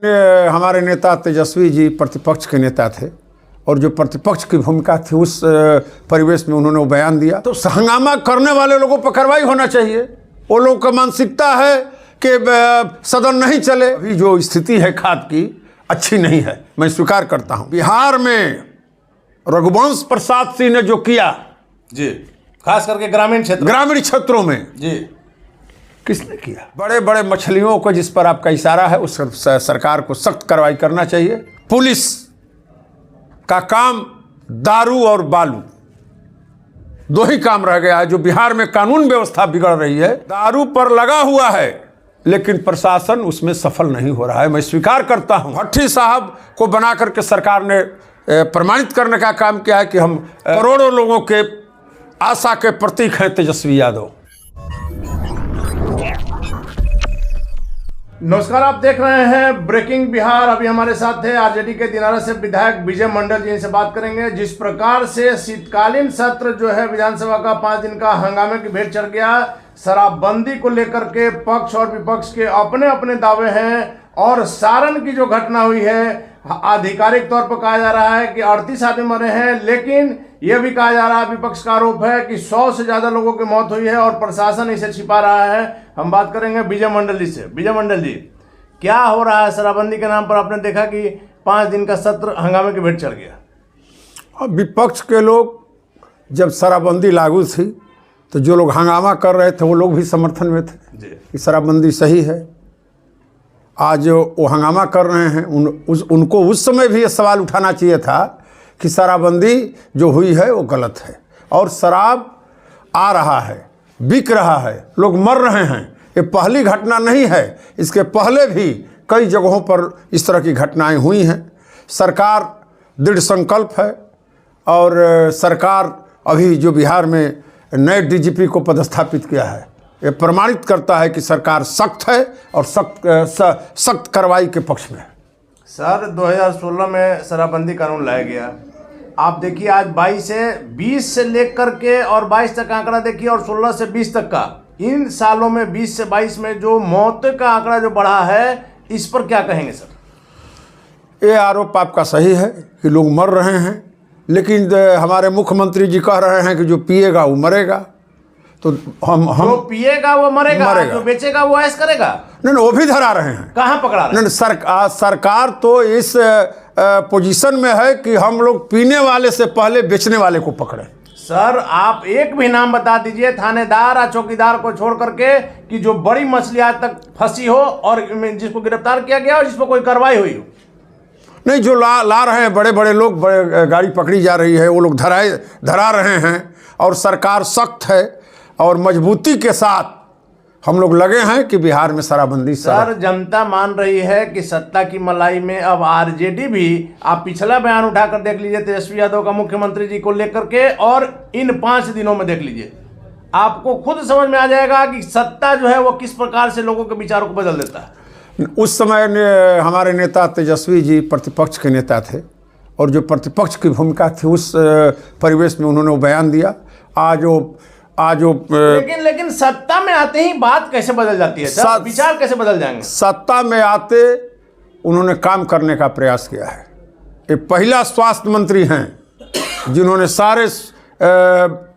हमारे नेता तेजस्वी जी प्रतिपक्ष के नेता थे और जो प्रतिपक्ष की भूमिका थी उस परिवेश में उन्होंने वो बयान दिया। तो हंगामा करने वाले लोगों पर कार्रवाई होना चाहिए। वो लोग का मानसिकता है कि सदन नहीं चले। अभी जो स्थिति है खाद की अच्छी नहीं है, मैं स्वीकार करता हूँ। बिहार में रघुवंश प्रसाद सिंह ने जो किया जी, खास करके ग्रामीण क्षेत्रों में जी, किसने किया? बड़े बड़े मछलियों को जिस पर आपका इशारा है उस सरकार को सख्त कार्रवाई करना चाहिए। पुलिस का काम दारू और बालू दो ही काम रह गया है। जो बिहार में कानून व्यवस्था बिगड़ रही है, दारू पर लगा हुआ है लेकिन प्रशासन उसमें सफल नहीं हो रहा है। मैं स्वीकार करता हूं, भट्टी साहब को बना करके सरकार ने प्रमाणित करने का काम किया है कि हम करोड़ों लोगों के आशा के प्रतीक हैं तेजस्वी यादव। नमस्कार, आप देख रहे हैं ब्रेकिंग बिहार। अभी हमारे साथ थे आरजेडी के दिनारा से विधायक विजय मंडल जी। इनसे बात करेंगे जिस प्रकार से शीतकालीन सत्र जो है विधानसभा का 5 दिन का हंगामे की भेंट चढ़ गया। शराबबंदी को लेकर के पक्ष और विपक्ष के अपने अपने दावे हैं और सारण की जो घटना हुई है आधिकारिक तौर पर कहा जा रहा है कि 38 आदमी मरे हैं, लेकिन यह भी कहा जा रहा है, विपक्ष का आरोप है कि 100 से ज्यादा लोगों की मौत हुई है और प्रशासन इसे छिपा रहा है। हम बात करेंगे विजय मंडल जी से। विजय मंडल जी, क्या हो रहा है शराबबंदी के नाम पर? आपने देखा कि 5 दिन का सत्र हंगामे की भेंट चढ़ गया। अब विपक्ष के लोग जब शराबबंदी लागू थी तो जो लोग हंगामा कर रहे थे वो लोग भी समर्थन में थे कि शराबबंदी सही है। आज वो हंगामा कर रहे हैं, उनको उस समय भी ये सवाल उठाना चाहिए था कि शराबबंदी जो हुई है वो गलत है और शराब आ रहा है, बिक रहा है, लोग मर रहे हैं। ये पहली घटना नहीं है, इसके पहले भी कई जगहों पर इस तरह की घटनाएं हुई हैं। सरकार दृढ़ संकल्प है और सरकार अभी जो बिहार में नए डीजीपी को पदस्थापित किया है ये प्रमाणित करता है कि सरकार सख्त है और सख्त कार्रवाई के पक्ष में है। सर, 2016 में शराबबंदी कानून लाया गया। आप देखिए आज 20 से लेकर के और 22 तक आंकड़ा देखिए और 16 से 20 तक का, इन सालों में 20 से 22 में जो मौत का आंकड़ा जो बढ़ा है, इस पर क्या कहेंगे सर? ये आरोप आपका सही है कि लोग मर रहे हैं, लेकिन हमारे मुख्यमंत्री जी कह रहे हैं कि जो पिएगा वो मरेगा। तो हम जो पिएगा वो मरेगा, जो बेचेगा वो ऐश करेगा। नहीं, वो भी धरा रहे हैं। कहाँ पकड़ा रहे हैं? सरकार तो इस पोजीशन में है कि हम लोग पीने वाले से पहले बेचने वाले को पकड़े। सर, आप एक भी नाम बता दीजिए थानेदार या चौकीदार को छोड़ करके कि जो बड़ी मछली आज तक फंसी हो और जिसको गिरफ्तार किया गया और जिस पर कोई कार्रवाई हुई हो। नहीं, जो ला रहे हैं बड़े बड़े लोग, बड़े गाड़ी पकड़ी जा रही है, वो लोग धरा रहे हैं और सरकार सख्त है और मजबूती के साथ हम लोग लगे हैं कि बिहार में शराबबंदी। सर, जनता मान रही है कि सत्ता की मलाई में अब आरजेडी भी, आप पिछला बयान उठाकर देख लीजिए तेजस्वी यादव का मुख्यमंत्री जी को लेकर के और इन 5 दिनों में देख लीजिए, आपको खुद समझ में आ जाएगा कि सत्ता जो है वो किस प्रकार से लोगों के विचारों को बदल देता है। उस समय हमारे नेता तेजस्वी जी प्रतिपक्ष के नेता थे और जो प्रतिपक्ष की भूमिका थी उस परिवेश में उन्होंने वो बयान दिया। आज लेकिन सत्ता में आते ही बात कैसे बदल जाती है सर? विचार कैसे बदल जाएंगे? सत्ता में आते उन्होंने काम करने का प्रयास किया है। ये पहला स्वास्थ्य मंत्री हैं जिन्होंने सारे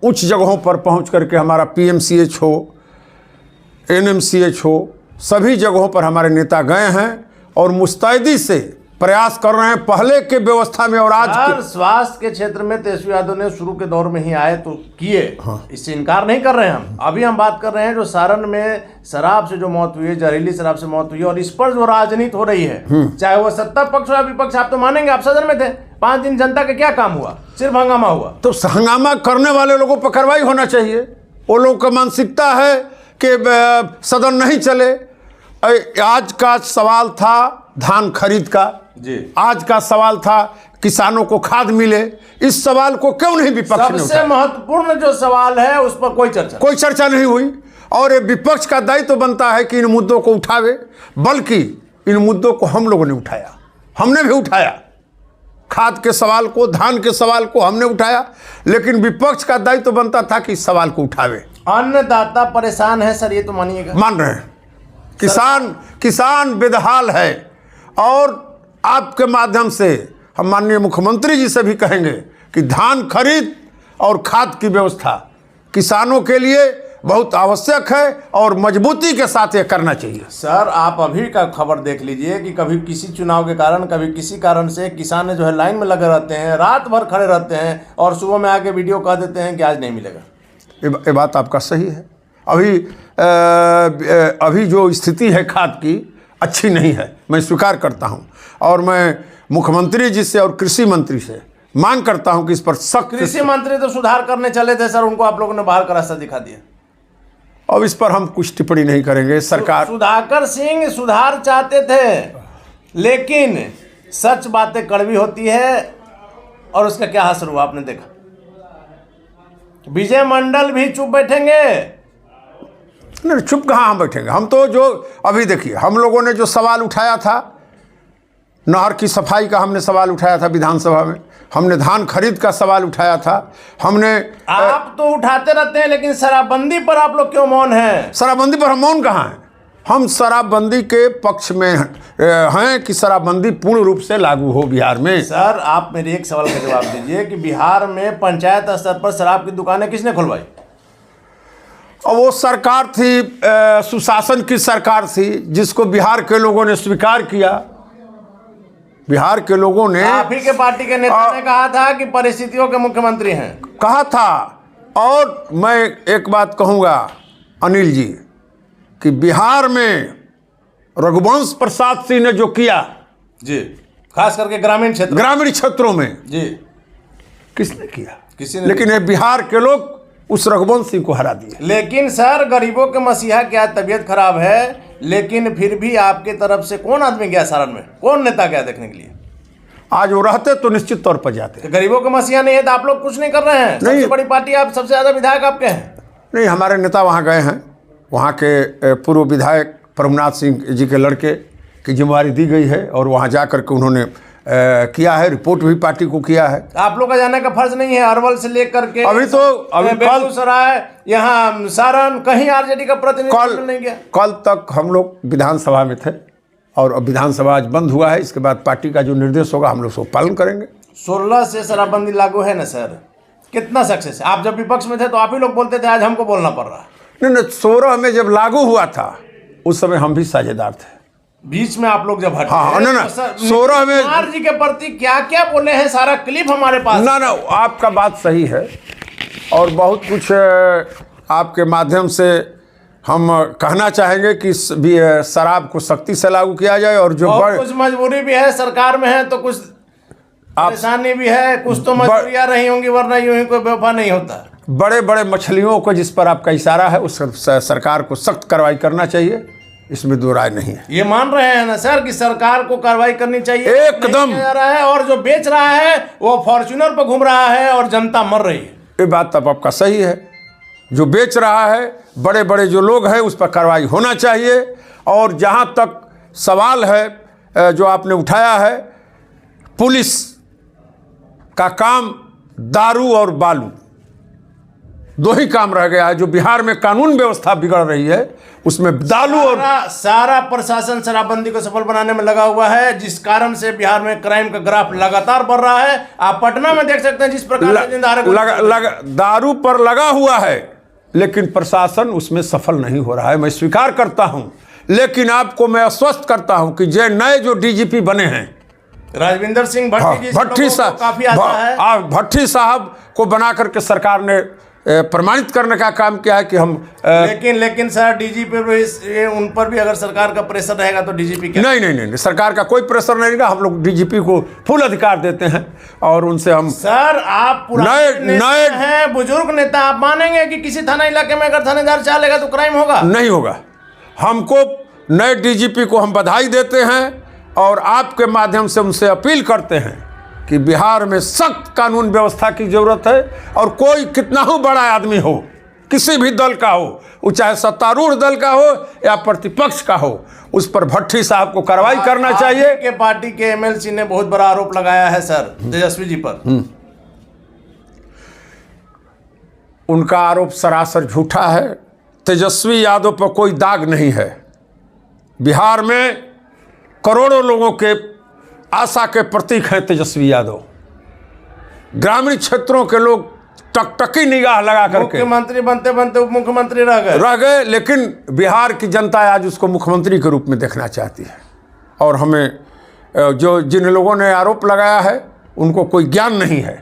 उच्च जगहों पर पहुंच करके हमारा पीएमसीएच हो, एनएमसीएच हो, सभी जगहों पर हमारे नेता गए हैं और मुस्तैदी से प्रयास कर रहे हैं पहले के व्यवस्था में। और आज स्वास्थ्य के क्षेत्र में तेजस्वी यादव ने शुरू के दौर में ही आए तो किए। हाँ। इससे इनकार नहीं कर रहे हैं हम। अभी हम बात कर रहे हैं जो सारण में शराब से जो मौत हुई है, जहरीली शराब से मौत हुई है और इस पर जो राजनीति हो रही है, चाहे वो सत्ता पक्ष हो या विपक्ष। आप तो मानेंगे, आप सदन में थे 5 दिन, जनता का क्या काम हुआ? सिर्फ हंगामा हुआ। तो हंगामा करने वाले लोगों पर कार्रवाई होना चाहिए। वो लोग का मानसिकता है कि सदन नहीं चले। आज का सवाल था धान खरीद का जी, आज का सवाल था किसानों को खाद मिले। इस सवाल को क्यों नहीं विपक्ष ने उठाया? सबसे महत्वपूर्ण जो सवाल है उस पर कोई चर्चा नहीं हुई। और विपक्ष का दायित्व तो बनता है कि इन मुद्दों को उठावे, बल्कि इन मुद्दों को हम लोगों ने उठाया, हमने भी उठाया। खाद के सवाल को, धान के सवाल को हमने उठाया, लेकिन विपक्ष का दायित्व तो बनता था कि इस सवाल को उठावे। अन्नदाता परेशान है सर, ये तो मानिएगा। मान रहे हैं। किसान बेदहाल है और आपके माध्यम से हम माननीय मुख्यमंत्री जी से भी कहेंगे कि धान खरीद और खाद की व्यवस्था किसानों के लिए बहुत आवश्यक है और मजबूती के साथ ये करना चाहिए। सर आप अभी का खबर देख लीजिए कि कभी किसी चुनाव के कारण, कभी किसी कारण से किसान जो है लाइन में लगे रहते हैं, रात भर खड़े रहते हैं और सुबह में आके वीडियो कह देते हैं कि आज नहीं मिलेगा। ये बात आपका सही है। अभी जो स्थिति है खाद की अच्छी नहीं है, मैं स्वीकार करता हूँ और मैं मुख्यमंत्री जी से और कृषि मंत्री से मांग करता हूँ कि इस पर सख्त। कृषि मंत्री तो सुधार करने चले थे सर, उनको आप लोगों ने बाहर का रास्ता दिखा दिया। अब इस पर हम कुछ टिप्पणी नहीं करेंगे। सरकार सुधाकर सिंह सुधार चाहते थे, लेकिन सच बातें कड़वी होती है और उसका क्या असर हुआ आपने देखा। विजय मंडल भी चुप बैठेंगे? नहीं, चुप कहाँ हम बैठेंगे। हम तो जो अभी देखिए, हम लोगों ने जो सवाल उठाया था, नहर की सफाई का हमने सवाल उठाया था विधानसभा में, हमने धान खरीद का सवाल उठाया था, हमने आप तो उठाते रहते हैं, लेकिन शराबबंदी पर आप लोग क्यों मौन हैं? शराबबंदी पर हम मौन कहाँ हैं? हम शराबबंदी के पक्ष में हैं कि शराबबंदी पूर्ण रूप से लागू हो बिहार में। सर आप मेरे एक सवाल का जवाब दीजिए कि बिहार में पंचायत स्तर पर शराब की दुकानें किसने खुलवाई? और वो सरकार थी, सुशासन की सरकार थी, जिसको बिहार के लोगों ने स्वीकार किया। बिहार के लोगों ने, आप ही के पार्टी के नेता ने कहा था कि परिस्थितियों के मुख्यमंत्री हैं, कहा था। और मैं एक बात कहूँगा अनिल जी कि बिहार में रघुवंश प्रसाद सिंह ने जो किया जी, खास करके ग्रामीण क्षेत्रों में जी, किसने किया? किसी ने। लेकिन ये बिहार के लोग उस रघुवंश सिंह को हरा दिए। लेकिन सर गरीबों के मसीहा क्या तबीयत खराब है, लेकिन फिर भी आपके तरफ से कौन आदमी गया सारण में, कौन नेता गया देखने के लिए? आज वो रहते तो निश्चित तौर पर जाते। तो गरीबों के मसीहा नहीं है तो आप लोग कुछ नहीं कर रहे हैं? सबसे बड़ी पार्टी आप, सबसे ज्यादा विधायक आपके हैं। नहीं, हमारे नेता वहाँ गए हैं। वहाँ के पूर्व विधायक प्रभुनाथ सिंह जी के लड़के की जिम्मेवारी दी गई है और वहाँ जा कर के उन्होंने किया है, रिपोर्ट भी पार्टी को किया है। आप लोग का जाने का फर्ज नहीं है? अरवल से लेकर के अभी बेगूसराय, यहाँ सारण, कहीं आरजेडी का प्रतिनिधि नहीं गया। कल तक हम लोग विधानसभा में थे और अब विधानसभा आज बंद हुआ है। इसके बाद पार्टी का जो निर्देश होगा हम लोग उसको पालन करेंगे। 16 से शराबबंदी लागू है ना सर, कितना सक्सेस है? आप जब विपक्ष में थे तो आप ही लोग बोलते थे, आज हमको बोलना पड़ रहा है। नहीं, 16 में जब लागू हुआ था उस समय हम भी साझेदार थे। बीच में आप लोग जब हटे, हाँ, ना 16 में कुमार जी के प्रति क्या क्या बोले हैं, सारा क्लिप हमारे पास। ना आपका बात सही है और बहुत कुछ आपके माध्यम से हम कहना चाहेंगे कि शराब को सख्ती से लागू किया जाए और जो कुछ मजबूरी भी है, सरकार में है तो कुछ परेशानी भी है, कुछ तो मजबूरियां रही होंगी, वरना यूं ही कोई व्यवहार नहीं होता। बड़े बड़े मछलियों को जिस पर आपका इशारा है उस सरकार को सख्त कार्रवाई करना चाहिए, इसमें दो राय नहीं है। ये मान रहे हैं ना सर कि सरकार को कार्रवाई करनी चाहिए? एकदम जा रहा है, और जो बेच रहा है वो फॉर्च्यूनर पर घूम रहा है और जनता मर रही है। ये बात तब आपका सही है। जो बेच रहा है, बड़े बड़े जो लोग हैं, उस पर कार्रवाई होना चाहिए। और जहाँ तक सवाल है जो आपने उठाया है, पुलिस का काम दारू और बालू दो ही काम रह गया है। जो बिहार में कानून व्यवस्था बिगड़ रही है उसमें दारू और सारा प्रशासन शराबबंदी को सफल बनाने में लगा हुआ है, जिस कारण से बिहार में क्राइम का ग्राफ लगातार बढ़ रहा है। आप पटना में देख सकते हैं जिस प्रकार से दारू पर लगा हुआ है, लेकिन प्रशासन उसमें सफल नहीं हो रहा है। मैं स्वीकार करता हूं, लेकिन आपको मैं आश्वस्त करता हूं कि नए जो डीजीपी बने हैं राजविंदर सिंह भट्टी साहब, काफी आशा है। भट्टी साहब को बना करके सरकार ने प्रमाणित करने का काम किया है कि हम लेकिन सर डीजीपी उन पर भी अगर सरकार का प्रेशर रहेगा तो डीजीपी क्या? नहीं, सरकार का कोई प्रेशर नहीं रहेगा। हम लोग डीजीपी को फुल अधिकार देते हैं और उनसे हम सर आप नए हैं, बुजुर्ग नेता, आप मानेंगे कि किसी थाना इलाके में अगर थानेदार चालेगा तो क्राइम होगा? नहीं होगा। हमको नए डीजीपी को हम बधाई देते हैं और आपके माध्यम से उनसे अपील करते हैं कि बिहार में सख्त कानून व्यवस्था की जरूरत है और कोई कितना ही बड़ा आदमी हो, किसी भी दल का हो, वो चाहे सत्तारूढ़ दल का हो या प्रतिपक्ष का हो, उस पर भट्टी साहब को कार्रवाई करना चाहिए। के पार्टी के एमएलसी ने बहुत बड़ा आरोप लगाया है सर तेजस्वी जी पर। उनका आरोप सरासर झूठा है। तेजस्वी यादव पर कोई दाग नहीं है। बिहार में करोड़ों लोगों के आशा के प्रतीक हैं तेजस्वी यादव। ग्रामीण क्षेत्रों के लोग टकटकी निगाह लगा करके मुख्यमंत्री बनते बनते उप मुख्यमंत्री रह गए, लेकिन बिहार की जनता आज उसको मुख्यमंत्री के रूप में देखना चाहती है। और हमें जिन लोगों ने आरोप लगाया है उनको कोई ज्ञान नहीं है।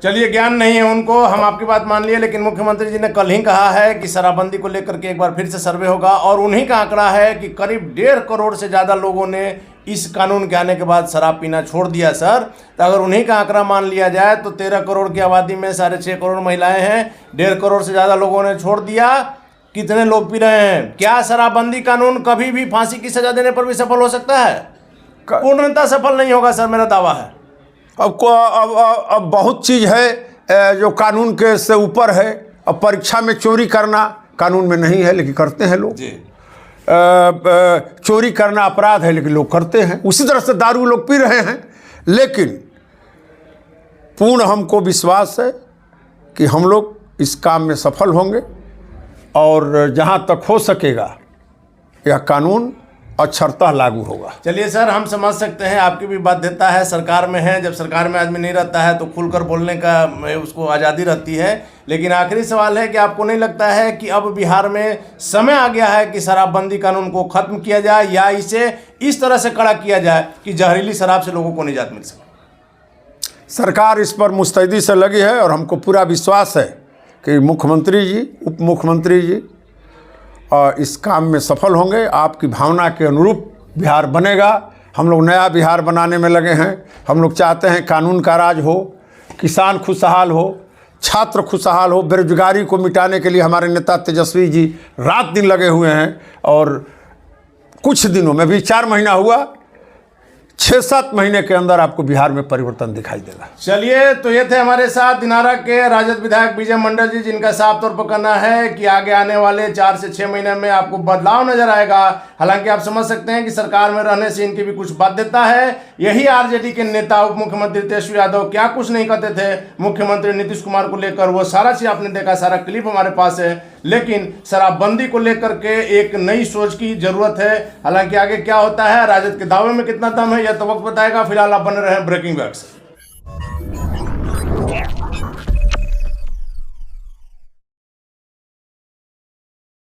चलिए, ज्ञान नहीं है उनको, हम आपकी बात मान लिए, लेकिन मुख्यमंत्री जी ने कल ही कहा है कि शराबबंदी को लेकर के एक बार फिर से सर्वे होगा, और उन्हीं का आंकड़ा है कि करीब 1.5 करोड़ से ज़्यादा लोगों ने इस कानून के आने के बाद शराब पीना छोड़ दिया। सर, तो अगर उन्हीं का आंकड़ा मान लिया जाए तो 13 करोड़ की आबादी में 6.5 करोड़ महिलाएं हैं, 1.5 करोड़ से ज़्यादा लोगों ने छोड़ दिया। कितने लोग पी रहे हैं? क्या शराबबंदी कानून कभी भी फांसी की सजा देने पर भी सफल हो सकता है? पूर्णतः सफल नहीं होगा सर, मेरा दावा है। अब बहुत चीज़ है जो कानून के से ऊपर है। अब परीक्षा में चोरी करना कानून में नहीं है, लेकिन करते हैं लोग। चोरी करना अपराध है, लेकिन लोग करते हैं। उसी तरह से दारू लोग पी रहे हैं, लेकिन पूर्ण हमको विश्वास है कि हम लोग इस काम में सफल होंगे, और जहाँ तक हो सकेगा यह कानून अक्षरतः लागू होगा। चलिए सर, हम समझ सकते हैं, आपकी भी बाध्यता है, सरकार में है। जब सरकार में आदमी नहीं रहता है तो खुलकर बोलने का उसको आज़ादी रहती है। लेकिन आखिरी सवाल है कि आपको नहीं लगता है कि अब बिहार में समय आ गया है कि शराबबंदी कानून को ख़त्म किया जाए, या इसे इस तरह से कड़ा किया जाए कि जहरीली शराब से लोगों को निजात मिल सके? सरकार इस पर मुस्तैदी से लगी है, और हमको पूरा विश्वास है कि मुख्यमंत्री जी, उप मुख्यमंत्री जी इस काम में सफल होंगे। आपकी भावना के अनुरूप बिहार बनेगा। हम लोग नया बिहार बनाने में लगे हैं। हम लोग चाहते हैं कानून का राज हो, किसान खुशहाल हो, छात्र खुशहाल हो। बेरोजगारी को मिटाने के लिए हमारे नेता तेजस्वी जी रात दिन लगे हुए हैं, और कुछ दिनों में भी 4 महीना हुआ, 6-7 महीने के अंदर आपको बिहार में परिवर्तन दिखाई देगा। चलिए, तो ये थे हमारे साथ दिनारा के राजद विधायक विजय मंडल जी, जिनका साफ तौर पर कहना है कि आगे आने वाले 4 से 6 महीने में आपको बदलाव नजर आएगा। हालांकि आप समझ सकते हैं कि सरकार में रहने से इनकी भी कुछ बाध्यता है। यही आरजेडी के नेता उप मुख्यमंत्री तेजस्वी यादव क्या कुछ नहीं कहते थे मुख्यमंत्री नीतीश कुमार को लेकर, वो सारा चीज आपने देखा, सारा क्लिप हमारे पास है। लेकिन शराबबंदी को लेकर के एक नई सोच की जरूरत है। हालांकि आगे क्या होता है, राजद के दावे में कितना दम है, यह तो वक्त बताएगा। फिलहाल आप बने रहे ब्रेकिंग बैग से।